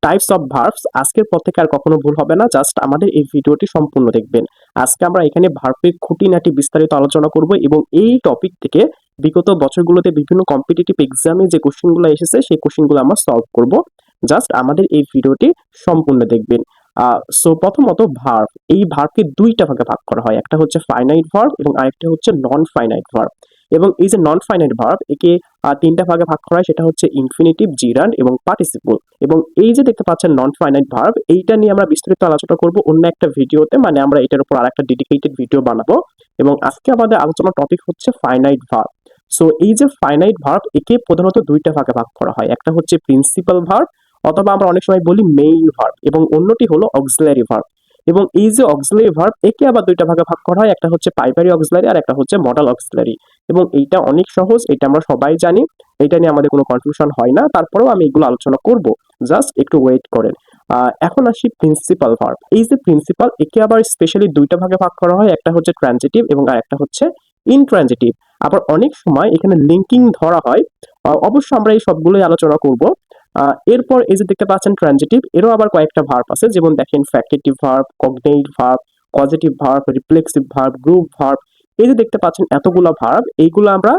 Types of verbs আজকের পর থেকে আর কখনো ভুল হবে না। জাস্ট আমাদের এই ভিডিওটি সম্পূর্ণ দেখবেন। আজকে আমরা এখানে ভার্বের খুঁটিনাটি বিস্তারিত আলোচনা করব এবং এই টপিক থেকে বিগত বছরগুলোতে বিভিন্ন কম্পিটিটিভ এক্সামে যে কোশ্চেনগুলো এসেছে সেই কোশ্চেনগুলো আমরা সলভ করব। জাস্ট আমাদের এই ভিডিওটি সম্পূর্ণ দেখবেন। সো প্রথমত ভার্ব, এই ভার্বকে দুইটা ভাগে ভাগ করা হয়, একটা হচ্ছে ফাইনাইট ভার্ব এবং আরেকটা হচ্ছে নন ফাইনাইট ভার্ব। এবং এই যে নন ফাইনাইট ভার্ব, একে তিনটা ভাগে ভাগ করা হয়, সেটা হচ্ছে ইনফিনিটিভ, জিরান্ড এবং পার্টিসিপল। এবং এই যে দেখতে পাচ্ছেন নন ফাইনাইট ভার্ব, এইটা নিয়ে আমরা বিস্তারিত আলোচনা করব অন্য একটা ভিডিওতে, মানে আমরা এটার উপর আরেকটা ডেডিকেটেড ভিডিও বানাবো। এবং আজকে আমাদের আলোচনার টপিক হচ্ছে ফাইনাইট ভার্ব। সো এই যে ফাইনাইট ভার্ব, একে প্রধানত দুইটা ভাগে ভাগ করা হয়, একটা হচ্ছে প্রিন্সিপাল ভার্ব অথবা আমরা অনেক সময় বলি মেইন ভার্ব, এবং অন্যটি হলো অক্সিলারি ভার্ব। এবং এই যে অক্সিলারি ভার্ব, একে আবার দুইটা ভাগে ভাগ করা হয়, একটা হচ্ছে প্রাইমারি অক্সিলারি আর একটা হচ্ছে মডাল অক্সিলারি। এবং এইটা অনেক সহজ, এটা আমরা সবাই জানি, এটা নিয়ে আমাদের কোনো কনফিউশন হয় না। তারপরেও আমি এগুলো আলোচনা করব, জাস্ট একটু ওয়েট করেন। এখন আসি প্রিন্সিপাল ভার্ব। এই যে প্রিন্সিপাল, একে আবার স্পেশালি দুইটা ভাগে ভাগ করা হয়, একটা হচ্ছে ট্রানজিটিভ এবং আরেকটা হচ্ছে ইনট্রানজিটিভ। আবার অনেক সময় এখানে লিঙ্কিং ধরা হয়, অবশ্য আমরা এই সবগুলোই আলোচনা করব। এরপর এই যে দেখতে পাচ্ছেন ট্রানজিটিভ, এরও আবার কয়েকটা ভার্ব আছে, যেমন দেখেন factitive verb, cognate verb, positive verb, reflexive verb, group verb. এই যে দেখতে পাচ্ছেন এতগুলো ভার্ব, এইগুলো আমরা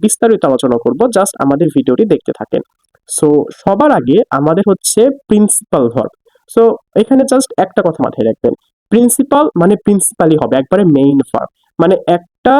বিস্তারিত আলোচনা করব, জাস্ট আমাদের ভিডিওটি দেখতে থাকেন। সো সবার আগে আমাদের হচ্ছে প্রিন্সিপাল ভার্ব। সো এখানে জাস্ট একটা কথা মাথায় রাখবেন, প্রিন্সিপাল মানে প্রিন্সিপালি হবে, একবারে মেইন ভার্ব। মানে একটা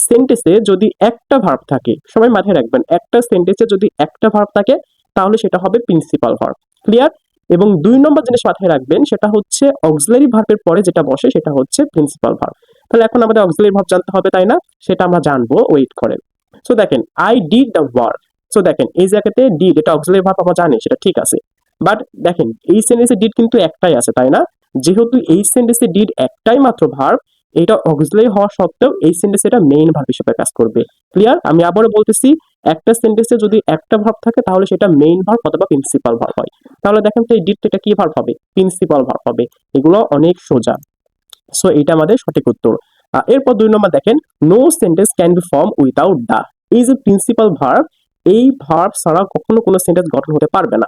সেন্টেন্সে যদি একটা ভার্ব থাকে, সবাই মাথায় রাখবেন, একটা সেন্টেন্সে যদি একটা ভার্ব থাকে তাহলে সেটা হবে প্রিন্সিপাল ভার্ব। ক্লিয়ার? এবং 2 নম্বর জিনিস মাথায় রাখবেন, সেটা হচ্ছে অক্সিলারি ভার্বের পরে যেটা বসে সেটা হচ্ছে প্রিন্সিপাল ভার্ব। তাহলে এখন আমাদের অক্সিলারি ভার্ব জানতে হবে, তাই না? সেটা আমরা জানবো, ওয়েট করেন। সো দেখেন, I did the work. So দেখেন এই জায়গাতে ডিড, এটা অক্সিলারি ভার্ব আমরা জানি, সেটা ঠিক আছে। বাট দেখেন এই সেন্টেন্সে ডিড কিন্তু একটাই আছে, তাই না? যেহেতু এই সেন্টেন্সে ডিড একটাই মাত্র ভার্ব, এটা অক্সিলারি হওয়া সত্ত্বেও এই সেন্টেন্সে এটা মেইন ভার্ব হিসেবে কাজ করবে। ক্লিয়ার? আমি আবারও বলতেছি, একটা সেন্টেন্সে যদি একটা ভার্ব থাকে তাহলে সেটা মেইন ভার্ব অথবা প্রিন্সিপাল ভার্ব হয়। তাহলে দেখেন তো এই ডিড এটা কি ভার্ব হবে? প্রিন্সিপাল ভার্ব হবে। এগুলো অনেক সোজা। সো এটা আমাদের সঠিক উত্তর। এরপর 2 নম্বর দেখেন, no sentence can be form without the. এই যে প্রিন্সিপাল ভার্ব, এই ভার্ব ছাড়া কখনো কোনো সেন্টেন্স গঠন হতে পারবে না।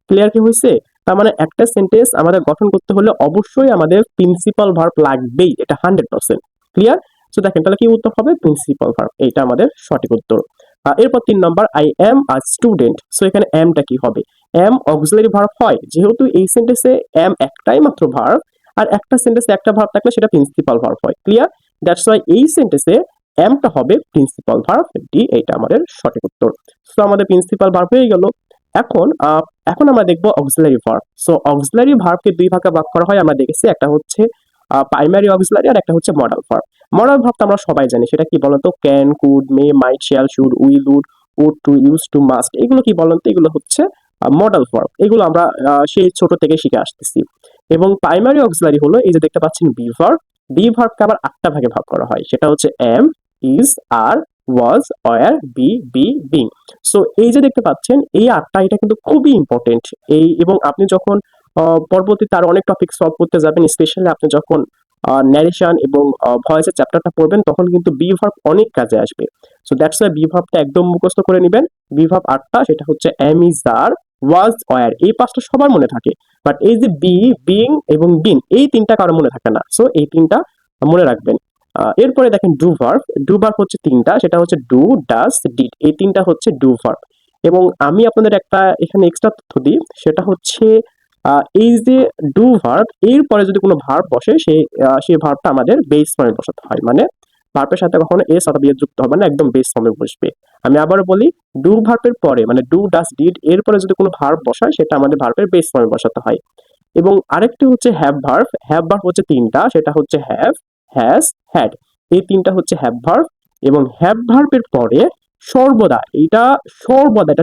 ক্লিয়ার কি হয়েছে? তার মানে একটা সেন্টেন্স আমাদের গঠন করতে হলে অবশ্যই আমাদের প্রিন্সিপাল ভার্ব লাগবেই, এটা 100%। ক্লিয়ার? সো দেখেন তাহলে কি উত্তর হবে? প্রিন্সিপাল ভার্ব, এইটা আমাদের সঠিক উত্তর। এরপর 3 number, I am a student. So এখানে এমটা কি হবে? এম অক্সিলারি ভার্ব হয়, যেহেতু এই সেন্টেন্সে এম একটাই মাত্র ভার্ব, আর একটা সেন্টেন্সে একটা ভার্ব থাকলে সেটা প্রিন্সিপাল ভার্ব হয়। ক্লিয়ার? দ্যাটস ওয়াই এই সেন্টেন্সে এমটা হবে প্রিন্সিপাল ভার্ব, ডি, এইটা আমাদের সঠিক উত্তর। সো আমাদের প্রিন্সিপাল ভার্ব হয়ে গেল। এখন এখন আমরা দেখবো অক্সিলারি ভার্ব। সো অক্সিলারি ভার্বকে দুই ভাগে ভাগ করা হয়, আমরা দেখেছি, একটা হচ্ছে প্রাইমারি অক্সিলারি আর একটা হচ্ছে মডাল ভার্ব। মডাল ভার্ব তো আমরা সবাই জানি, সেটা কি বলতো? Can, could, may, might, shall, should, will, would to, use to, must. এগুলো কি বলতো? এগুলো হচ্ছে মডাল ভার্ব। এগুলো আমরা সেই ছোট থেকে শিখে আসতেছি। এবং প্রাইমারি অক্সিলারি হলো এই যে দেখতে পাচ্ছেন বি ভার্ব। বি ভার্বকে আবার 8টা ভাগে ভাগ করা হয়, সেটা হচ্ছে am, is, are, was, were, be, being. So এই যে দেখতে পাচ্ছেন এই 8টা, এটা কিন্তু খুবই ইম্পর্টেন্ট। এবং আপনি যখন পরবর্তীতে আরো অনেক টপিক সলভ করতে যাবেন, স্পেশালি আপনি যখন ন্যারেশন এবং ভয়েসের চ্যাপ্টারটা পড়বেন, তখন কিন্তু বি ভার্ব অনেক কাজে আসবে। সো দ্যাটস ওয়াই বি ভার্বটা একদম মুখস্থ করে নেবেন। বি ভার্ব 8টা, সেটা হচ্ছে am, is, are, was, were. এই 5টা সবার মনে থাকে, বাট এই যে বি, বিং এবং বিন, এই 3টা কারো মনে থাকে না। সো এই 3টা মনে রাখবেন। এরপরে দেখেন ডু ভার্ব। ডু ভার্ব হচ্ছে 3টা, সেটা হচ্ছে ডু, ডাজ, ডিড। এই 3টা হচ্ছে ডু ভার্ব। এবং আমি আপনাদের একটা এখানে এক্সট্রা তথ্য দিই, সেটা হচ্ছে এই যে ডু ভার্ব, এর পরে যদি কোনো ভার্ব বসে, সেই ভার্বটা আমাদের বেস ফর্মে বসাতে হয়। মানে ভার্বের সাথে কখনো এস অথবা ইয়ে যুক্ত হবে না, একদম বেস ফর্মে বসবে। আমি আবারও বলি, ডু ভার্বের পরে মানে ডু, ডাজ, ডিড, এরপরে যদি কোনো ভার্ব বসায়, সেটা আমাদের ভার্বের বেস ফর্মে বসাতে হয়। এবং আরেকটি হচ্ছে হ্যাভ ভার্ব। হ্যাভ ভার্ব হচ্ছে 3টা, সেটা হচ্ছে হ্যাভ, হ্যাজ, হ্যাড। এই 3টা হচ্ছে হ্যাভ ভার্ব। এবং হ্যাভ ভার্বের পরে সর্বদা, এটা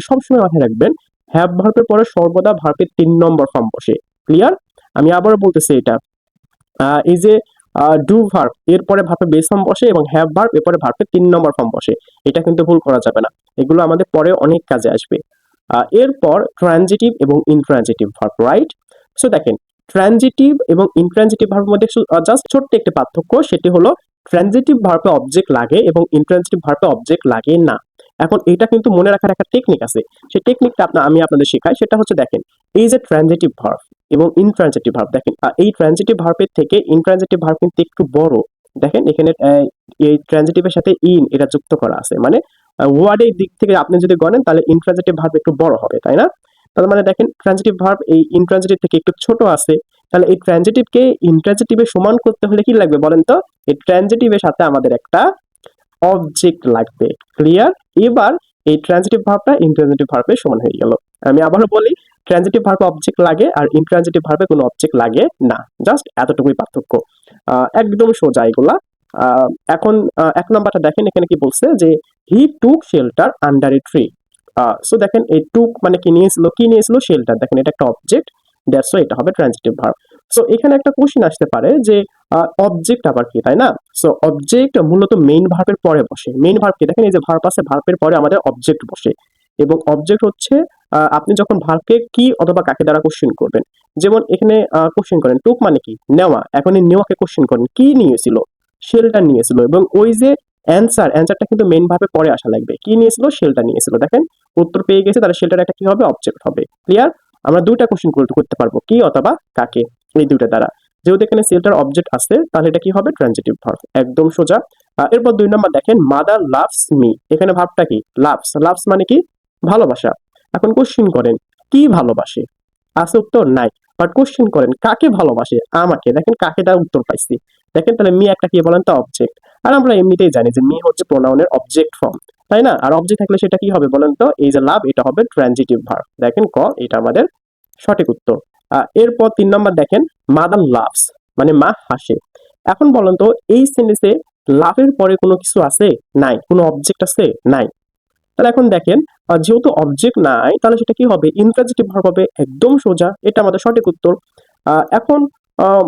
সবসময় মাথায় রাখবেন, হ্যাভ ভার্বের পরে সর্বদা ভার্বের 3 নম্বর ফর্ম বসে। ক্লিয়ার? আমি আবারও বলতেছি এটা, এই যে ডু ভার্ব এরপরে ভার্বের বেস ফর্ম বসে এবং হ্যাভ ভার্ব এরপরে ভার্বের 3 নম্বর ফর্ম বসে। এটা কিন্তু ভুল করা যাবে না, এগুলো আমাদের পরে অনেক কাজে আসবে। এরপর ট্রানজিটিভ এবং ইনট্রানজিটিভ ভার্ব, রাইট? সো দেখেন, ট্রানজিটিভ এবং ইনট্রানজিটিভ ভার্বের মধ্যে জাস্ট ছোট্ট একটা পার্থক্য, সেটি হলো ট্রানজিটিভ ভার্বে অবজেক্ট লাগে এবং ইনট্রানজিটিভ ভার্বে অবজেক্ট লাগে না। এখন এটা কিন্তু মনে রাখার একটা টেকনিক আছে, সেই টেকনিকটা আমি আপনাদের শেখাই। সেটা হচ্ছে দেখেন, এই যে ট্রানজিটিভ ভার্ব এবং ইনট্রানজিটিভ ভার্ব, দেখেন এই ট্রানজিটিভ ভার্বের থেকে ইনট্রানজিটিভ ভার্ব কিন্তু একটু বড়। দেখেন এখানে এই ট্রানজিটিভের সাথে ইন এটা যুক্ত করা আছে, মানে ওয়ার্ডের দিক থেকে আপনি যদি গণেন তাহলে ইনট্রানজিটিভ ভার্ব একটু বড় হবে, তাই না? তার মানে দেখেন ট্রানজিটিভ ভার্ব এই ইনট্রানজিটিভ থেকে একটু ছোট আছে। তাহলে এই ট্রানজিটিভকে ইনট্রানজিটিভে সমান করতে হলে কি লাগবে বলেন তো? এই ট্রানজিটিভের সাথে আমাদের একটা অবজেক্ট লাগবে। ক্লিয়ার? এবার এই ট্রানজিটিভ ভার্বটা ইনট্রানজিটিভ ভার্বের সমান হয়ে গেল। আমি আবারও বলি, ট্রানজিটিভ ভার্বে অবজেক্ট লাগে আর ইনট্রানজিটিভ ভার্বে কোনো অবজেক্ট লাগে না। জাস্ট এতটুকুই পার্থক্য। একদম সোজা এগুলা। এখন এক নাম্বারটা দেখেন, এখানে কি বলছে যে he took shelter under a tree. So দেখেন এই টুক মানে কি নিয়েছিল, শেল্টার। দেখেন এটা একটা অবজেক্ট, দ্যাটস ওয়াই এটা হবে ট্রানজিটিভ ভার্ব। সো এখানে একটা কোশ্চেন আসতে পারে যে অবজেক্ট আবার কি, তাই না? সো অবজেক্ট মূলত মেইন ভার্বের পরে বসে। মেইন ভার্ব কি, দেখেন এই যে ভার্ব আছে, ভার্বের পরে আমাদের অবজেক্ট বসে। এবং অবজেক্ট হচ্ছে আপনি যখন ভার্বকে কি অথবা কাকে দ্বারা কোশ্চেন করবেন। যেমন এখানে কোশ্চেন করেন টুক মানে কি, নেওয়া। এখন এই নেওয়াকে কোশ্চেন করেন কি নিয়েছিল, শেলটা নিয়েছিল। এবং ওই যে অ্যান্সারটা কিন্তু মেইন ভার্বের পরে আসা লাগবে। কি নিয়েছিল, শেলটা নিয়েছিল। দেখেন উত্তর পেয়ে গেছে, তাহলে শেলটার একটা কি হবে, অবজেক্ট হবে। ক্লিয়ার? আমরা দুইটা কোশ্চেন করতে পারবো, কি অথবা কাকে, এই দুইটা দ্বারা। যেহেতু এখানে শেলটার অবজেক্ট আছে, তাহলে এটা কি হবে, ট্রানজিটিভ ভার্ব। একদম সোজা। এরপর 2 নম্বর দেখেন, মাদার লাভস মি। এখানে ভাবটা কি, লাভস। লাভস মানে কি, ভালোবাসা। এখন কোশ্চেন করেন কি ভালোবাসে, আছে উত্তর নাই। বাট কোশ্চেন করেন কাকে ভালোবাসে, আমাকে। দেখেন কাকে দ্বারা উত্তর পাইছি। দেখেন তাহলে মি একটা কি বলেন তো, অবজেক্ট। আর আমরা এমনিতেই জানি যে মি হচ্ছে প্রোনাউনের অবজেক্ট ফর্ম, তাই না? আর অবজেক্ট থাকলে সেটা কি হবে বলেন তো, এই যে লাভ, এটা হবে ট্রানজিটিভ ভার্ব। দেখেন ক, এটা আমাদের সঠিক উত্তর। এরপর 3 নম্বর দেখেন, মাদার লাভস মানে মা হাসে। এখন বলেন তো এই সেন্টেন্সে লাভের পরে কোনো কিছু আছে? নাই। কোনো অবজেক্ট আছে? নাই। তাহলে এখন দেখেন যেহেতু অবজেক্ট নাই, তাহলে সেটা কি হবে, ইন্ট্রানজিটিভ ভার্ব হবে। একদম সোজা, এটা আমাদের সঠিক উত্তর। এখন আম,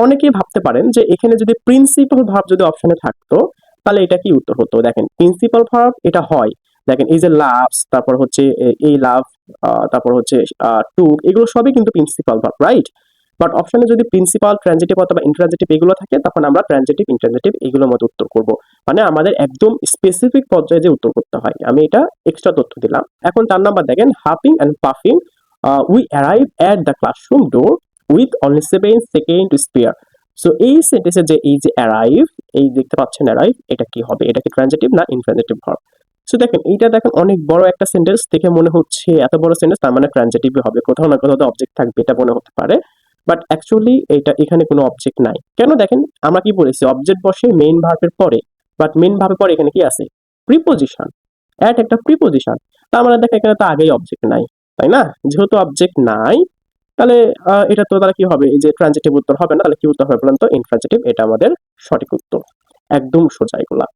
অনেকেই ভাবতে পারেন যে এখানে যদি প্রিন্সিপাল ভার্ব যদি অপশনে থাকতো, তাহলে এটা কি উত্তর হতো। দেখেন প্রিন্সিপাল ভার্ব এটা হয়। দেখেন এই যে লাভস, তারপর হচ্ছে এই লাভ, তারপর হচ্ছে টুক, এগুলো সবই কিন্তু প্রিন্সিপাল ভার্ব, রাইট? বাট অপশনে যদি প্রিন্সিপাল, ট্রানজিটিভ অথবা ইন্ট্রানজিটিভ এগুলো থাকে, তখন আমরা ট্রানজিটিভ, ইন্ট্রানজিটিভ এগুলোর মধ্যে উত্তর করব। মানে আমাদের একদম স্পেসিফিক পর্যায়ে যে উত্তর করতে হয়। আমি এটা এক্সট্রা তথ্য দিলাম। এখন 4 নাম্বার দেখেন, huffing and puffing we arrive at the classroom door with only 7 second to spare. So এই সেন্টেন্সে যে এই যে অ্যারাইভ, এই দেখতে পাচ্ছেন অ্যারাইভ, এটা কি হবে, এটা কি ট্রানজিটিভ না ইন্ট্রানজিটিভ ভার্ব? সো দেখেন এইটা দেখেন অনেক বড় একটা সেন্টেন্স, দেখে মনে হচ্ছে এত বড় সেন্টেন্স, তার মানে ট্রানজিটিভই হবে। কোথাও না কোথাও অবজেক্ট থাকবে, এটা মনে হতে পারে। বাট অ্যাকচুয়ালি এটা এখানে কোনো অবজেক্ট নাই। কেন, দেখেন আমরা কি বলেছি, অবজেক্ট বসে মেইন ভার্বের পরে। বাট মেইন ভার্বের পরে এখানে কি আছে, প্রিপোজিশন। অ্যাট একটা প্রিপোজিশন। তার মানে দেখেন এখানে তো আগেই অবজেক্ট নাই, তাই না? যেহেতু অবজেক্ট নাই, তাহলে এটা তো তাহলে কি হবে, এই যে ট্রানজিটিভ উত্তর হবে না। তাহলে কি উত্তর হবে বলেন তো, ইনট্রানজিটিভ। এটা আমাদের সঠিক উত্তর। একদম সোজা এগুলা।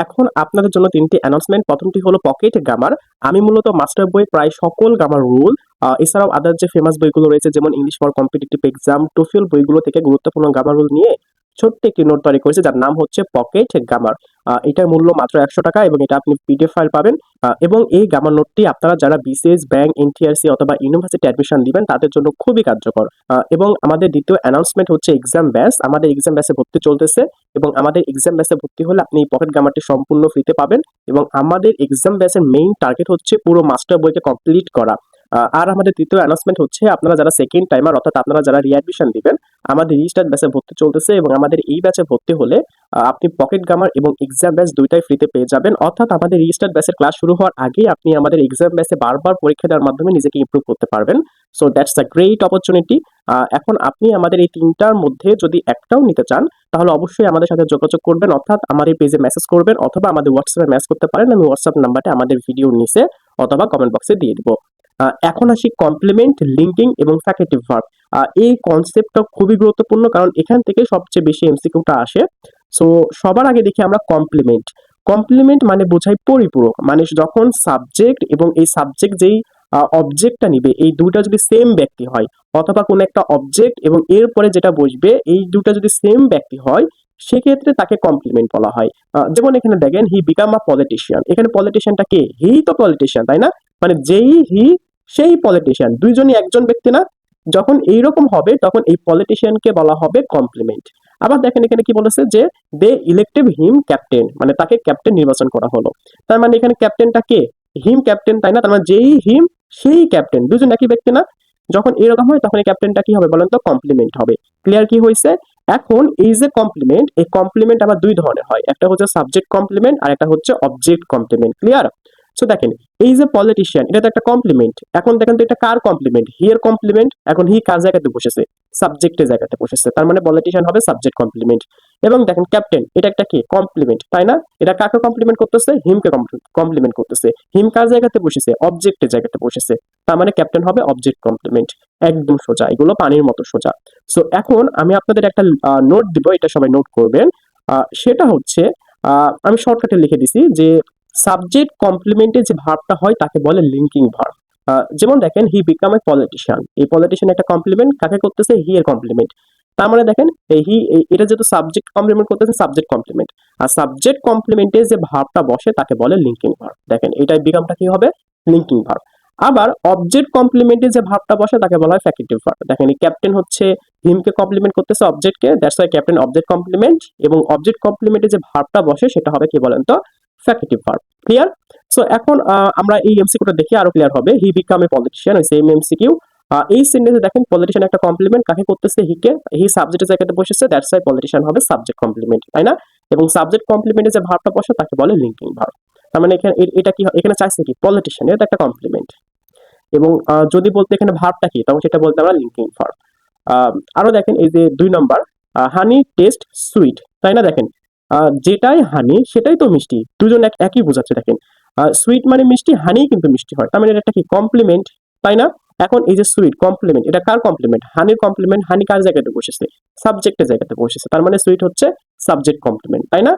এখন আপনাদের জন্য 3টি অ্যানাউন্সমেন্ট। প্রথমটি হলো পকেট গ্রামার। আমি মূলত মাস্টার বই প্রায় সকল গ্রামার রুল, এছাড়াও আদার যে ফেমাস বইগুলো রয়েছে, যেমন English for competitive exam, TOEFL বইগুলো থেকে গুরুত্বপূর্ণ গ্রামার রুল নিয়ে ছোট্ট একটি নোট তৈরি করেছে, যার নাম হচ্ছে পকেট গ্রামার। এটার মূল্য মাত্র 100 টাকা এবং এটা আপনি পিডিএফ ফাইল পাবেন। এবং এই গ্রামার নোটটি আপনারা যারা বিসিএস, ব্যাংক, এনটিআরসি অথবা ইউনিভার্সিটি অ্যাডমিশন দিবেন তাদের জন্য খুবই কার্যকর। এবং আমাদের দ্বিতীয় অ্যানাউন্সমেন্ট হচ্ছে এক্সাম ব্যাচ। আমাদের এক্সাম ব্যাচে ভর্তি চলতেছে এবং আমাদের এক্সাম ব্যাচে ভর্তি হলে আপনি এই পকেট গ্রামারটি সম্পূর্ণ ফ্রিতে পাবেন। এবং আমাদের এক্সাম ব্যাচের মেইন টার্গেট হচ্ছে পুরো মাস্টার বইকে কমপ্লিট করা। আর আমাদের তৃতীয় অ্যানাউন্সমেন্ট হচ্ছে, আপনারা যারা সেকেন্ড টাইমার, অর্থাৎ আপনারা যারা রিঅ্যাডমিশন দিবেন, আমাদের রিস্টার্ট ব্যাচে ভর্তি চলতেছে এবং আমাদের এই ব্যাচে ভর্তি হলে আপনি পকেট গ্রামার এবং এক্সাম ব্যাচ দুইটাই ফ্রিতে পেয়ে যাবেন। অর্থাৎ আমাদের রিস্টার্ট ব্যাচের ক্লাস শুরু হওয়ার আগেই আপনি আমাদের এক্সাম ব্যাচে বারবার পরীক্ষা দেওয়ার মাধ্যমে নিজেকে ইমপ্রুভ করতে পারবেন। So that's a great opportunity. এখন আপনি আমাদের এই 3টার মধ্যে যদি একটাও নিতে চান, তাহলে অবশ্যই আমাদের সাথে যোগাযোগ করবেন, অর্থাৎ আমাদের পেজে মেসেজ করবেন অথবা আমাদের হোয়াটসঅ্যাপে মেসেজ করতে পারেন। আমি হোয়াটসঅ্যাপ নাম্বারটা আমাদের ভিডিও নিচে অথবা কমেন্ট বক্সে দিয়ে দিব। এখন আসি কমপ্লিমেন্ট, লিঙ্কিং এবং ফ্যাকাল্টেটিভ ভার্ব। এই কনসেপ্টটা খুবই গুরুত্বপূর্ণ, কারণ এখান থেকে সবচেয়ে বেশি এমসিকিউটা আসে। সো সবার আগে দেখি আমরা কমপ্লিমেন্ট। কমপ্লিমেন্ট মানে বোঝায় পরিপূরক। মানে যখন সাবজেক্ট এবং এই সাবজেক্ট যেই অবজেক্টটা নিবে, এই দুইটা যদি সেম ব্যক্তি হয়, অথবা কোনো একটা অবজেক্ট এবং এরপরে যেটা বসবে, এই দুটা যদি সেম ব্যক্তি হয়, সেক্ষেত্রে তাকে কমপ্লিমেন্ট বলা হয়। যেমন এখানে দেখেন, হি বিকাম আ পলিটিশিয়ান। এখানে পলিটিশিয়ানটা কে, হি তো পলিটিশিয়ান, তাই না? মানে যেই হি সেই পলিটিশিয়ান, দুইজনই একজন ব্যক্তি না? যখন এইরকম হবে তখন এই পলিটিশিয়ানকে বলা হবে কমপ্লিমেন্ট। আবার দেখেন এখানে কি বলেছে যে দে ইলেক্টেড হিম ক্যাপ্টেন, মানে তাকে ক্যাপ্টেন নির্বাচন করা হলো। তার মানে এখানে ক্যাপ্টেনটা কে, হিম ক্যাপ্টেন, তাই না? তার মানে যেই হিম সেই ক্যাপ্টেন, দুজন একই ব্যক্তি না? যখন এরকম হয় তখন এই ক্যাপ্টেনটা কি হবে বলেন তো, কমপ্লিমেন্ট হবে। ক্লিয়ার কি হয়েছে? এখন এই যে কমপ্লিমেন্ট, এই কমপ্লিমেন্ট আবার দুই ধরনের হয়, একটা হচ্ছে সাবজেক্ট কমপ্লিমেন্ট আর একটা হচ্ছে অবজেক্ট কমপ্লিমেন্ট। ক্লিয়ার? সো দেখেন, এই যে পলিটিশিয়ান, এটা তো একটা কমপ্লিমেন্ট। এখন দেখেন তো এটা কার কমপ্লিমেন্ট? হি এর কমপ্লিমেন্ট। এখন হি কার জায়গাতে বসেছে? সাবজেক্টের জায়গাতে বসেছে, তার মানে পলিটিশিয়ান হবে সাবজেক্ট কমপ্লিমেন্ট। এবং দেখেন ক্যাপ্টেন, এটা একটা কি কমপ্লিমেন্ট, তাই না? এটা কাকে কমপ্লিমেন্ট করতেছে? হিমকে কমপ্লিমেন্ট করতেছে। হিম কার জায়গাতে বসেছে? অবজেক্টের জায়গাতে বসেছে, তার মানে ক্যাপ্টেন হবে অবজেক্ট কমপ্লিমেন্ট। একদম সোজা, এগুলো পানির মতো সোজা। সো এখন আমি আপনাদের একটা নোট দিব, এটা সবাই নোট করবেন। সেটা হচ্ছে, আমি শর্টকাটে লিখে দিছি যে সাবজেক্ট কমপ্লিমেন্টে যে ভার্বটা হয় তাকে বলে লিঙ্কিং ভার্ব। যেমন দেখেন, হি বিকাম এ পলিটিশিয়ান, এই পলিটিশিয়ান একটা কমপ্লিমেন্ট, কাকে করতেছে? হি এর কমপ্লিমেন্ট। তার মানে দেখেন, এই হি, এটা যেহেতু সাবজেক্ট কমপ্লিমেন্ট করতেছে, সাবজেক্ট কমপ্লিমেন্ট। আর সাবজেক্ট কমপ্লিমেন্টে যে ভার্বটা বসে তাকে বলে লিঙ্কিং ভার্ব। দেখেন এটাই বিকামটা কি হবে? Linking verb. আবার অবজেক্ট কমপ্লিমেন্টে যে ভার্বটা বসে তাকে বলা হয় ফ্যাকেটিভ ভার্ব। দেখেন এই ক্যাপ্টেন হচ্ছে হিমকে কমপ্লিমেন্ট করতেছে, অবজেক্টকে, that's why captain object complement. এবং অবজেক্ট কমপ্লিমেন্টে যে ভার্বটা বসে সেটা হবে কি বলেন তো? ফ্যাকেটিভ ভার্ব। ক্লিয়ার? সো এখন আমরা এই এমসিকিউটা দেখি আরো ক্লিয়ার হবে। হি বিকাম এ পলিটিশিয়ান, ওই সেম এমসিকিউ। এই সেন্টেন্সে দেখেন পলিটিশিয়ান একটা কমপ্লিমেন্ট, কাকে করতেছে? হিকে। হি সাবজেক্টের জায়গাতে বসেছে, দ্যাটস ওয়াই পলিটিশিয়ান হবে সাবজেক্ট কমপ্লিমেন্ট, তাই না? এবং সাবজেক্ট কমপ্লিমেন্টে যে ভার্বটা বসে তাকে বলে লিঙ্কিং ভার্ব। তার মানে এখানে এটা কি এখানে চাইছে কি? পলিটিশিয়ান, এটা একটা কমপ্লিমেন্ট। এবং যদি বলতে এখানে ভার্বটা কি, তখন সেটা বলতে আমরা লিঙ্কিং ভার্ব। আরো দেখেন এই যে 2 নম্বর, হানি টেস্ট সুইট, তাই না? দেখেন যেটাই হানি সেটাই তো মিষ্টি, দুজন একই বোঝাচ্ছে। দেখেন সুইট মানে মিষ্টি, হানি কিন্তু মিষ্টি হয়, তার মানে এটা কি কমপ্লিমেন্ট, তাই না? এখন এই যে সুইট কমপ্লিমেন্ট, এটা কার কমপ্লিমেন্ট? হানির কমপ্লিমেন্ট। হানি কার জায়গাতে বসেছে? সাবজেক্টের জায়গাতে বসেছে, তার মানে সুইট হচ্ছে সাবজেক্ট কমপ্লিমেন্ট, তাই না?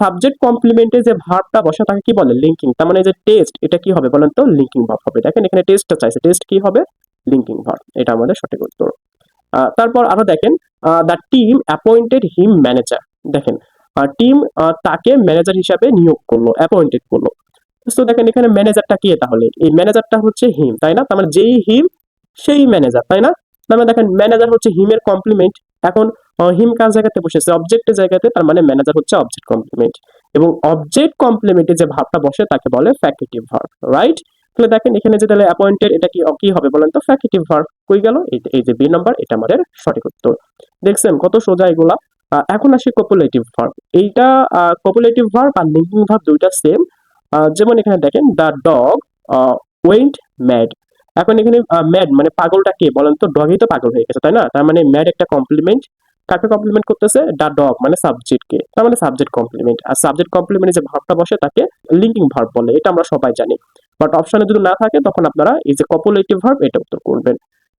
সাবজেক্ট কমপ্লিমেন্টে যে ভার্বটা বসে তাকে কি বলে? লিঙ্কিং। তার মানে যে টেস্ট, এটা কি হবে বলেন তো? লিঙ্কিং ভার্ব হবে। দেখেন এখানে টেস্টটা চাইছে, টেস্ট কি হবে? Linking verb. এটা আমাদের সঠিক উত্তর। তারপর আরো দেখেন, the team appointed him manager. দেখেন টিম তাকে ম্যানেজার হিসাবে নিয়োগ করলো, অ্যাপয়েন্টেড করলো। তো দেখেন এখানে ম্যানেজারটা কে? তাহলে এই ম্যানেজারটা হচ্ছে হিম, তাই না? তার মানে যেই হিম সেই ম্যানেজার, তাই না? তার মানে দেখেন ম্যানেজার হচ্ছে হিমের কমপ্লিমেন্ট। এখন হিম কার জায়গাতে বসেছে? অবজেক্টের জায়গাতে, তার মানে ম্যানেজার হচ্ছে অবজেক্ট কমপ্লিমেন্ট। এবং অবজেক্ট কমপ্লিমেন্টে যে ভাবটা বসে তাকে বলে ফ্যাকেটিভ ভার্ব, রাইট? তাহলে দেখেন এখানে যে তাহলে অ্যাপয়েন্টেড, এটা কি কি হবে বলেন তো? ফ্যাকেটিভ ভার্ব। কই গেল? এই যে বি নাম্বার, এটা আমাদের সঠিক উত্তর। দেখছেন কত সোজা এগুলা। এখন আসি কপুলেটিভ ভার্ব। এইটা কপুলেটিভ ভার্ব আর লিঙ্কিং ভার্ব দুইটা সেম। যেমন এখানে দেখেন, দ্য ডগ ওয়েন্ট ম্যাড। এখন এখানে ম্যাড মানে পাগলটা কে বলেন তো? ডগই তো পাগল হয়ে গেছে, তাই না? তার মানে ম্যাড একটা কমপ্লিমেন্ট, কাকে কমপ্লিমেন্ট করতেছে? দ্য ডগ মানে সাবজেক্টকে, তার মানে সাবজেক্ট কমপ্লিমেন্ট। আর সাবজেক্ট কমপ্লিমেন্টে যে ভার্বটা বসে তাকে লিঙ্কিং ভার্ব বলে, এটা আমরা সবাই জানি। বাট অপশনে যদি না থাকে তখন আপনারা এই যে কপুলেটিভ ভার্ব, এটা উত্তর করবেন।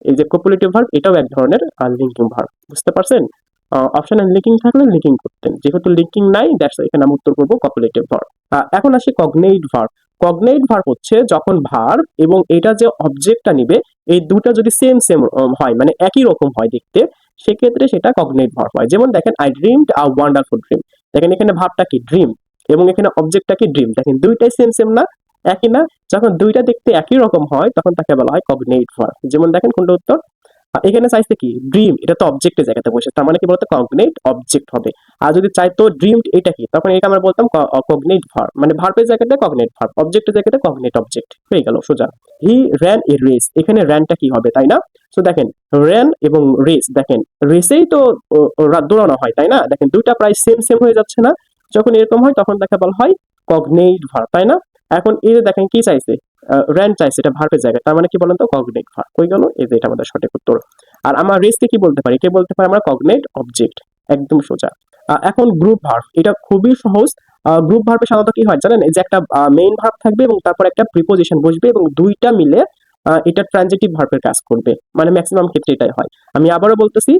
এই যে কপুলেটিভ ভার্ব, এটাও এক ধরনের লিঙ্কিং ভার্ব, বুঝতে পারছেন? অপশনে লিঙ্কিং থাকলে লিঙ্কিং করতেন, যেহেতু লিঙ্কিং নাই, দ্যাটস এখানে আমি উত্তর করবো কপুলেটিভ ভার্ব। এখন আসি কগনেট ভার্ব। কগনেট ভার্ব হচ্ছে যখন ভার্ব এবং এটা যে অবজেক্টটা নিবে, এই দুটা যদি সেম সেম হয়, মানে একই রকম হয় দেখতে, সেক্ষেত্রে সেটা কগনেট ভার্ব হয়। যেমন দেখেন, I dreamed a wonderful dream. দেখেন এখানে ভার্বটা কি? ড্রিম। এবং এখানে অবজেক্টটা কি? ড্রিম। দেখেন দুইটাই সেম সেম না? একই না? যখন দুইটা দেখতে একই রকম হয় তখন তাকে বলা হয় কগনেট ভার্ব। যেমন দেখেন কোনটা উত্তর? এখানে চাইছে কি? ড্রিম, এটা তো অবজেক্টের জায়গাতে বসে, তার মানে কি বলতো? কগনেট অবজেক্ট হবে। আর যদি চাইতো ড্রিমড এটা কি, তখন এটা আমরা বলতাম কগনেট ভার্ব। মানে ভার্বের জায়গাতে কগনেট ভার্ব, অবজেক্টের জায়গাতে কগনেট অবজেক্ট হয়ে গেল সোজা। হি র্যান এ রেস, এখানে র্যানটা কি হবে, তাই না? সো দেখেন র্যান এবং রেস, দেখেন রেসেই তো দৌড়ানো হয়, তাই না? দেখেন দুইটা প্রায় সেম সেম হয়ে যাচ্ছে না? যখন এরকম হয় তখন তাকে বলা হয় কগনেট ভার্ব, তাই না? এখন এই যে দেখেন কি চাইছে? র্যান চাইছে, এটা ভার্বের জায়গায়, তার মানে কি বলেন তো? Cognate verb. কই গেল? এই যে এটা আমাদের সঠিক উত্তর। আর আমরা রেসকে কি বলতে পারি? কে বলতে পারি আমরা? Cognate object. একদম সোজা। এখন গ্রুপ ভার্ব, এটা খুবই সহজ। গ্রুপ ভার্বে সাধারণত কি হয় জানেন? এই যে একটা মেইন ভার্ব থাকবে এবং তারপর একটা প্রিপোজিশন বসবে এবং দুইটা মিলে এটা ট্রানজিটিভ ভার্বের কাজ করবে, মানে ম্যাক্সিমাম ক্ষেত্রে এটাই হয়। আমি আবারও বলতেছি,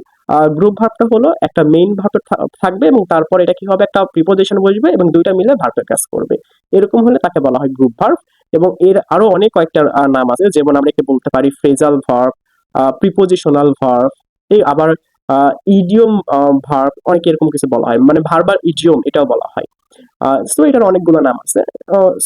গ্রুপ ভার্বটা হলো একটা মেইন ভার্ব থাকবে এবং তারপর এটা কি হবে? একটা প্রিপোজিশন বসবে এবং দুইটা মিলে ভার্বের কাজ করবে। এরকম হলে তাকে বলা হয় গ্রুপ ভার্ব। এবং এর আরো অনেক কয়েকটা নাম আছে, যেমন আমরা একে বলতে পারি ফ্রেজাল ভার্ব, প্রিপোজিশনাল ভার্ব, এই আবার ইডিয়ম ভার্ব, অনেক এরকম কিছু বলা হয়, মানে ভার্বাল ইডিয়ম এটাও বলা হয়। সো এটার অনেকগুলো নাম আছে।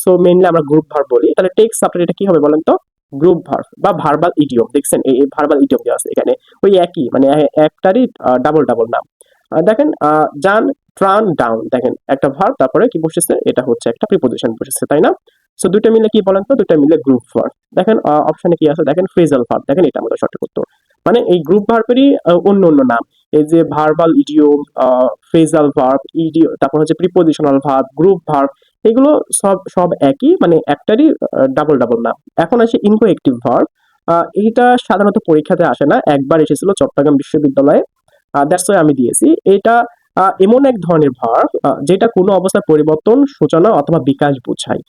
সো মেইনলি আমরা গ্রুপ ভার্ব বলি। তাহলে টেক্সট সাবজেক্ট এটা কি হবে বলেন তো? গ্রুপ ভার্ব বা ভার্বাল ইডিয়ম। দেখছেন এই ভার্বাল ইডিয়ম দেওয়া আছে এখানে, ওই একই, মানে একটারই ডাবল ডাবল নাম। দেখেন জান ট্রান ডাউন, দেখেন একটা ভার্ব তারপরে কি বসেছে? এটা হচ্ছে একটা প্রিপোজিশন বসেছে, তাই না? সো দুইটা মিলে কি বলেন তো, দুইটা মিলে গ্রুপ ভার্ব। দেখেন অপশনে কি আছে, দেখেন ফ্রেজাল ভার্ব, দেখেন এটা আমাদের সঠিক উত্তর। মানে এই গ্রুপ ভার্বেরই অন্য অন্য নাম। এই যে ভার্বাল ইডিয়ম, ফ্রেজাল ভার্ব, ইডিও, তারপর হচ্ছে প্রিপোজিশনাল ভার্ব, গ্রুপ ভার্ব, এগুলো সব সব একই, মানে একটারই ডাবল ডাবল নাম। এখন আসে ইনকোয়েক্টিভ ভার্ব। এইটা সাধারণত পরীক্ষাতে আসে না, একবার এসেছিল চট্টগ্রাম বিশ্ববিদ্যালয়ে, দ্যাটস ওয়াই আমি দিয়েছি এটা। এমন এক ধরনের ভার্ব যেটা কোনো অবস্থার পরিবর্তন, সূচনা অথবা বিকাশ বোঝায়।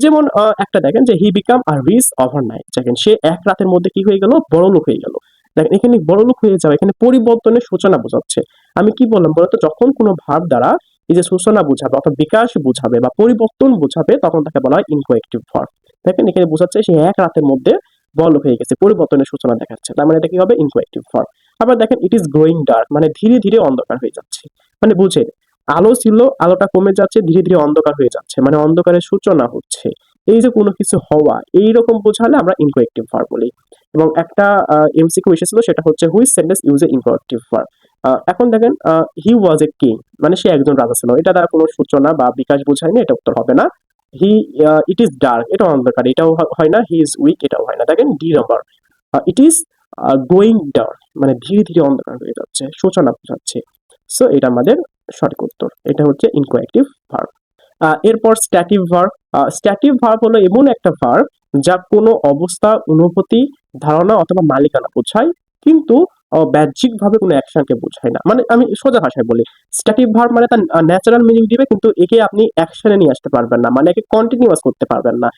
যেমন একটা দেখেন যে হি বিকাম আর রিচ ওভারনাইট, দেখেন সে এক রাতের মধ্যে কি হয়ে গেল, বড়লোক হয়ে গেল। দেখেন এখানে বড়লোক হয়ে যাওয়া, এখানে পরিবর্তনের সূচনা বোঝাচ্ছে। আমি কি বললাম বলতো, যখন কোনো ভার্ব দ্বারা এই যে সূচনা বোঝাবে অথবা বিকাশ বোঝাবে বা পরিবর্তন বোঝাবে, তখন তাকে বলা হয় ইনকোয়েক্টিভ ভার্ব। দেখেন এখানে বোঝাচ্ছে সে এক রাতের মধ্যে বড়লোক হয়ে গেছে, পরিবর্তনের সূচনা দেখাচ্ছে, তার মানে এটা কি হবে, ইনকোয়েক্টিভ ভার্ব। আবার দেখেন ইট ইজ গ্রোয়িং ডার্ক, মানে ধীরে ধীরে অন্ধকার হয়ে যাচ্ছে। মানে বুঝেন, আলো ছিল, আলোটা কমে যাচ্ছে, ধীরে ধীরে অন্ধকার হয়ে যাচ্ছে, মানে অন্ধকারের সূচনা হচ্ছে। এই যে কোনো কিছু হওয়া, এইরকম বোঝালে আমরা ইনকোয়েক্টিভ ভার্ব বলি। এবং একটা এমসিকিউ এসেছিল, সেটা হচ্ছে which sentence use a inchoative verb. এখন দেখেন হি ওয়াজ এ কিং, মানে সে একজন রাজা ছিল, এটা দ্বারা কোনো সূচনা বা বিকাশ বোঝায়নি, এটা উত্তর হবে না। হি ইট ইজ ডার্ক, এটা অন্ধকার, এটাও হয় না। হি ইজ উইক, এটাও হয় না। দেখেন D number, it is going dark, মানে ধীরে ধীরে অন্ধকার হয়ে যাচ্ছে, সূচনা বোঝাচ্ছে। সো এটা আমাদের সঠিক উত্তর, এটা হচ্ছে ইনকোয়েক্টিভ ভার্ব। এরপর স্ট্যাটিভ ভার্ব। স্ট্যাটিভ ভার্ব হলো এমন একটা ভার্ব যা কোনো অবস্থা, অনুভূতি, ধারণা অথবা মালিকানা বোঝায়, কিন্তু বাহ্যিকভাবে কোনো অ্যাকশনকে বোঝায় না। মানে আমি সোজা ভাষায় বলি, স্ট্যাটিভ ভার্ব মানে তার ন্যাচারাল মিনিং দিবে, কিন্তু একে আপনি অ্যাকশনে নিয়ে আসতে পারবেন না, মানে একে কন্টিনিউয়াস করতে পারবেন না।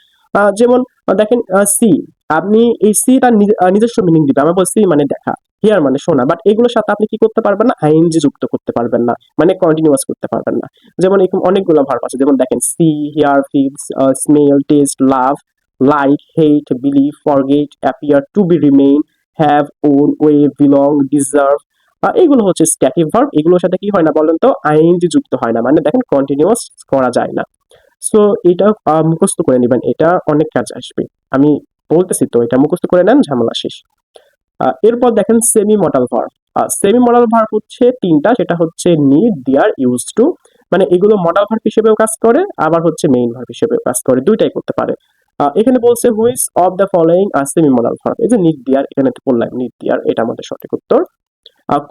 যেমন দেখেন সি, আপনি এই সি তার নিজস্ব মিনিং দিবে, আমরা বলছি মানে দেখা, হিয়ার মানে শোনা, বাট এগুলোর সাথে আপনি কি করতে পারবেন না, আইএনজি যুক্ত করতে পারবেন না, মানে কন্টিনিউয়াস করতে পারবেন না। যেমন এরকম অনেকগুলো ভার্ব আছে, যেমন দেখেন see, hear, feels, smell, taste, love, like, hate, believe, forget, appear, to be, remain, have, own, weigh, belong, deserve. এগুলো হচ্ছে স্ট্যাটিক ভার্ব, এগুলোর সাথে কি হয় না বলেন তো, আইএনজি যুক্ত হয় না, মানে দেখেন কন্টিনিউয়াস করা যায় না। সো এটা মুখস্থ করে নেবেন, এটা অনেক কাজে আসবে। আমি বলতেছি তো, এটা মুখস্থ করে নেন, ঝামেলা শেষ। এরপর দেখেন semi modal verb. Semi modal verb হচ্ছে তিনটা, সেটা হচ্ছে নিড, দেয়ার, ইউজ টু। মানে এগুলো মডাল ভার্ব হিসেবেও কাজ করে, আবার হচ্ছে মেইন ভার্ব হিসেবেও কাজ করে, দুইটাই করতে পারে। এখানে বলছে which of the following R semi modal verb, এই যে নিড, দেয়ার, এখানে তো বললাম নিড, দেয়ার, এটা আমাদের সঠিক উত্তর।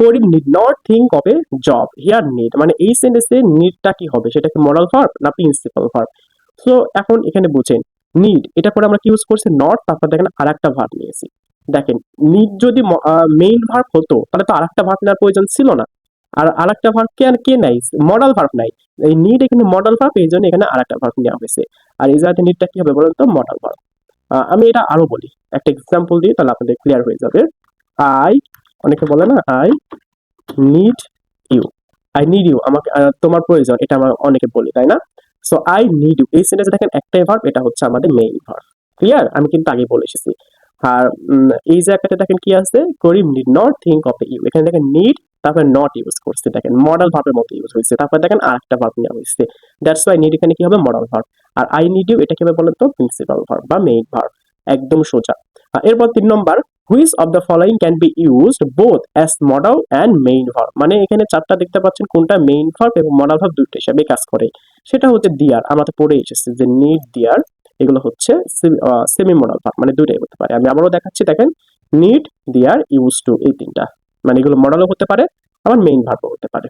Karim need not think of a job, here need, মানে এই সেন্টেন্সে নিডটা কি হবে, সেটা কি মডাল ভার্ব না প্রিন্সিপাল ভার্ব? সো এখন এখানে বুঝেন, নিড, এটা পরে আমরা কি ইউজ করছি, নট, তারপর দেখেন আরেকটা ভার্ব নিয়েছি। দেখেন নিড যদি মেইন ভার্ব হতো, তাহলে তো আরেকটা ভার্ব নেওয়ার প্রয়োজন ছিল না। আর আরেকটা ভার্ব কে কে নাই, মডাল ভার্ব নাই। এই নিড এখানে মডাল ভার্ব, এই জন্য এখানে আরেকটা ভার্ব নেওয়া হয়েছে। আর এই জায়গাতে নিডটা কি হবে বলেন তো, মডাল ভার্ব। আমি এটা আরো বলি, একটা এক্সাম্পল দিয়ে, তাহলে আপনাদের ক্লিয়ার হয়ে যাবে। আই, অনেকে বলে না I need you, I need you, আমাকে তোমার প্রয়োজন, এটা আমরা অনেকে বলি, তাই না? সো আই নিড ইউ, এই সেন্টেন্সে দেখেন একটাই ভার্ব, এটা হচ্ছে আমাদের মেইন ভার্ব। ক্লিয়ার? আমি কিন্তু আগে বলে এসেছি। আর এই জায়গাতে দেখেন কি আছে, Karim need not think of you, এখানে দেখেন নিড, তারপরে নট ইউজ করছে, দেখেন মডাল ভার্বের মতো ইউজ হয়েছে, তারপর দেখেন আরেকটা ভার্ব নেওয়া হয়েছে। দ্যাটস ওয়াই নিড এখানে কি হবে, মডাল ভার্ব। আর আই নিড ইউ, এটা কি হবে বলেন তো, প্রিন্সিপাল ভার্ব বা মেইন ভার্ব। একদম সোজা। এরপর 3 নম্বর, which of the following can be used both as modal and main verb, মানে এখানে চারটা দেখতে পাচ্ছেন, কোনটা মেইন ভার্ব এবং মডাল ভার্ব দুটো হিসাবে কাজ করে। সেটা হচ্ছে দিয়ার, আমরা তো পড়ে এসেছি যে নিড, দিয়ার, এগুলো হচ্ছে সেমি মডাল ভার্ব, মানে দুইটাই হতে পারে। আমি আবারও দেখাচ্ছি, দেখেন নিড, দিয়ার, ইউজ টু, এই তিনটা, মানে এগুলো মডালও হতে পারে, আবার মেইন ভার্বও হতে পারে।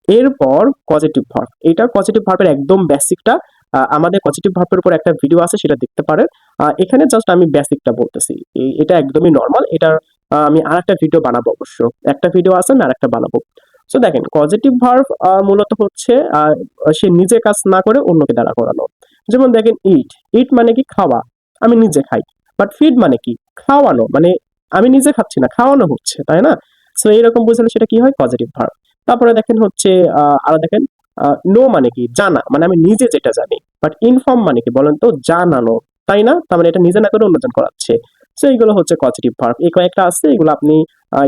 এরপর পজিটিভ ভার্ব, এইটা পজিটিভ ভার্বের একদম বেসিকটা, আমাদের পজিটিভ ভার্বের উপর একটা ভিডিও আছে, সেটা দেখতে পারেন। এখানে জাস্ট আমি বেসিকটা বলতেছি, এটা একদমই নর্মাল, এটা আমি আরেকটা ভিডিও বানাবো অবশ্য, একটা ভিডিও আছে, আমি আরেকটা বানাবো। সো দেখেন পজিটিভ ভার্ব মূলত হচ্ছে সে নিজে কাজ না করে অন্যকে দ্বারা করানো। যেমন দেখেন ইট, ইট মানে কি, খাওয়া, আমি নিজে খাই। বাট ফিড মানে কি, খাওয়ানো, মানে আমি নিজে খাচ্ছি না, খাওয়ানো হচ্ছে, তাই না? সো এইরকম বুঝলে সেটা কি হয়, পজিটিভ ভার্ব। তারপরে দেখেন হচ্ছে আরো দেখেন, নো মানে কি, জানা, মানে আমি নিজে যেটা জানি। বাট ইনফর্ম মানে কি বলেন তো, জানানো, তাই না? তার মানে এটা নিজে না করে অন্যজন করাচ্ছে। সো এইগুলো হচ্ছে পজিটিভ ভার্ব, এই কয়েকটা আছে, এগুলো আপনি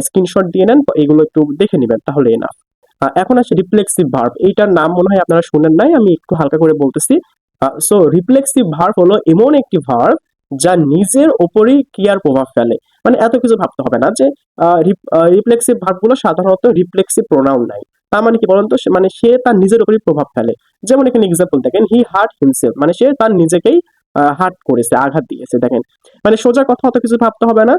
স্ক্রিনশট দিয়ে নেন, এগুলো একটু দেখে নেবেন, তাহলে না। এখন আসে রিফ্লেক্সিভ ভার্ব, এইটার নাম মনে হয় আপনারা শুনেন নাই, আমি একটু হালকা করে বলতেছি। সো রিফ্লেক্সিভ ভার্ব হলো এমন একটি ভার্ব যা নিজের ওপরই ক্রিয়ার প্রভাব ফেলে। মানে এত কিছু ভাবতে হবে না যে রিফ্লেক্সিভ ভার্বগুলো সাধারণত রিফ্লেক্সিভ প্রোনাউন নাই। তার মানে কি বলেন তো, মানে সে তার নিজের উপরই প্রভাব ফেলে। যেমন এখানে এক্সাম্পল দেখেন, হি হার্ট হিমসেলফ, মানে সে তার নিজেকেই হার্ট করেছে, আঘাত দিয়েছে। দেখেন মানে সোজা কথা অত কিছু ভাবতে হবে না।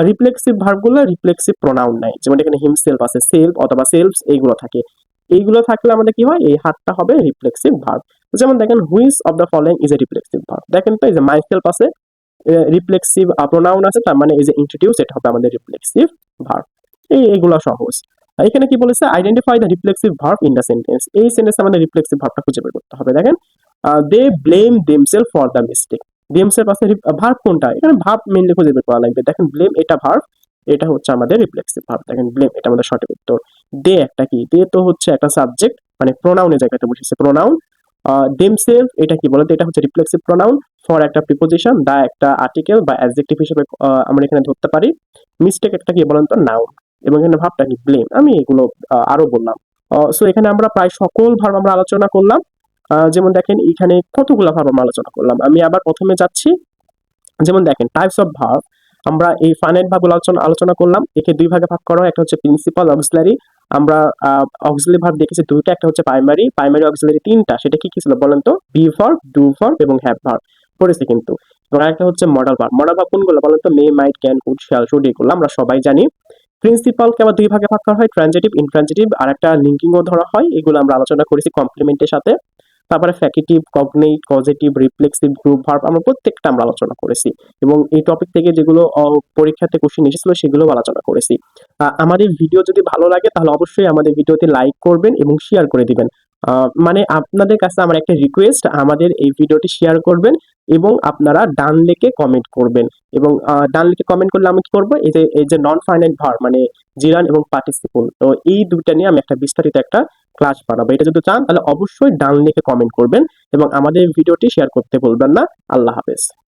রিফ্লেক্সিভ ভার্বগুলো রিফ্লেক্সিভ প্রোনাউন নাই, যেমন এখানে হিমসেলফ আছে, সেলফ অথবা সেলফস এইগুলো থাকে। এইগুলো থাকলে আমাদের কি হয়, এই হার্টটা হবে রিফ্লেক্সিভ ভার্ব। যেমন দেখেন which of the following is a reflexive verb, দেখেন তো এই যে মাইসেলফ আছে, রিফ্লেক্সিভ প্রোনাউন আছে, তার মানে এই যে ইন্ট্রোডিউস, এটা হবে আমাদের রিফ্লেক্সিভ ভার্ব। এইগুলো সহজ। আর এখানে কি বলেছে, identify the reflexive verb in the sentence, এই সেন্টেন্সে আমাদের রিফ্লেক্সিভ ভার্বটা খুঁজে বের করতে হবে। দেখেন they blame themselves for the mistake, themselves আছে, ভার্ব কোনটা, এখানে ভার্ব মেইনলি খুঁজে বের করা লাগবে। দেখেন ব্লেম এটা ভার্ব, এটা হচ্ছে আমাদের রিফ্লেক্সিভ ভার্ব। দেখেন ব্লেম এটা আমাদের সঠিক উত্তর। দে একটা কি, দে তো হচ্ছে একটা সাবজেক্ট, মানে প্রোনাউনের জায়গাতে বসেছে প্রোনাউন। দেমসেলফ এটা কি বলতো, এটা হচ্ছে রিফ্লেক্সিভ প্রোনাউন। ফর একটা প্রিপোজিশন, দা একটা আর্টিকেল বা অ্যাডজেক্টিভ হিসেবে আমরা এখানে ধরতে পারি। মিস্টেক একটা কি বলেন তো, নাউন। এবং এখানে ভাবটা কি, ব্লেম। আমি এগুলো আরো বললাম। সো এখানে আমরা প্রায় সকল ভার্ব আমরা আলোচনা করলাম। যেমন দেখেন এখানে কতগুলো ভার্ব আমরা আলোচনা করলাম, আমি আবার প্রথমে যাচ্ছি। যেমন দেখেন টাইপস অফ ভার্ব, আমরা এই ফাইনাইট ভার্ব আলোচনা করলাম। একে দুই ভাগে ভাগ করা হয়, একটা হচ্ছে প্রিন্সিপাল, অক্সিলারি। আমরা অক্সিলারি ভার্ব দেখেছি দুইটা, একটা হচ্ছে প্রাইমারি, প্রাইমারি অক্সিলারি তিনটা। সেটা কি কি ছিল বলেন তো, বি ভার্ব, ডু ভার্ব এবং হ্যাভ ভার্ব পড়েছে কিন্তু। এবং আরেকটা হচ্ছে মডাল ভার্ব। মডাল ভার্ব কোনগুলো বলেন তো, মে, মাইট, ক্যান, কুড, শ্যাল, শুড, এগুলো আমরা সবাই জানি। প্রিন্সিপালকে আবার দুই ভাগে ভাগ করা হয়, ট্রানজিটিভ, ইনট্রানজিটিভ, আর একটা লিঙ্কিংও ধরা হয়। এগুলো আমরা আলোচনা করেছি কমপ্লিমেন্টের সাথে। তারপরে factitive, cognate, causative, reflexive, group verb আমরা প্রত্যেকটা আমরা আলোচনা করেছি। এবং এই টপিক থেকে যেগুলো পরীক্ষাতে কোশ্চেন এসেছিল সেগুলো আলোচনা করেছি। আমাদের ভিডিও যদি ভালো লাগে তাহলে অবশ্যই আমাদের ভিডিওতে লাইক করবেন এবং শেয়ার করে দিবেন। মানে আপনাদের কাছে আমার একটা রিকোয়েস্ট, আমাদের এই ভিডিওটি শেয়ার করবেন এবং আপনারা ডান লিখে কমেন্ট করবেন। এবং ডান লিখে কমেন্ট করলে আমি কি করবো, এই যে নন ফাইনাইট ভার্ব মানে জিরান এবং পার্টিসিপল, তো এই দুইটা নিয়ে আমি একটা বিস্তারিত একটা ক্লাস বানাবো। এটা যদি চান তাহলে অবশ্যই ডান লিখে কমেন্ট করবেন এবং আমাদের ভিডিওটি শেয়ার করতে ভুলবেন না। আল্লাহ হাফেজ।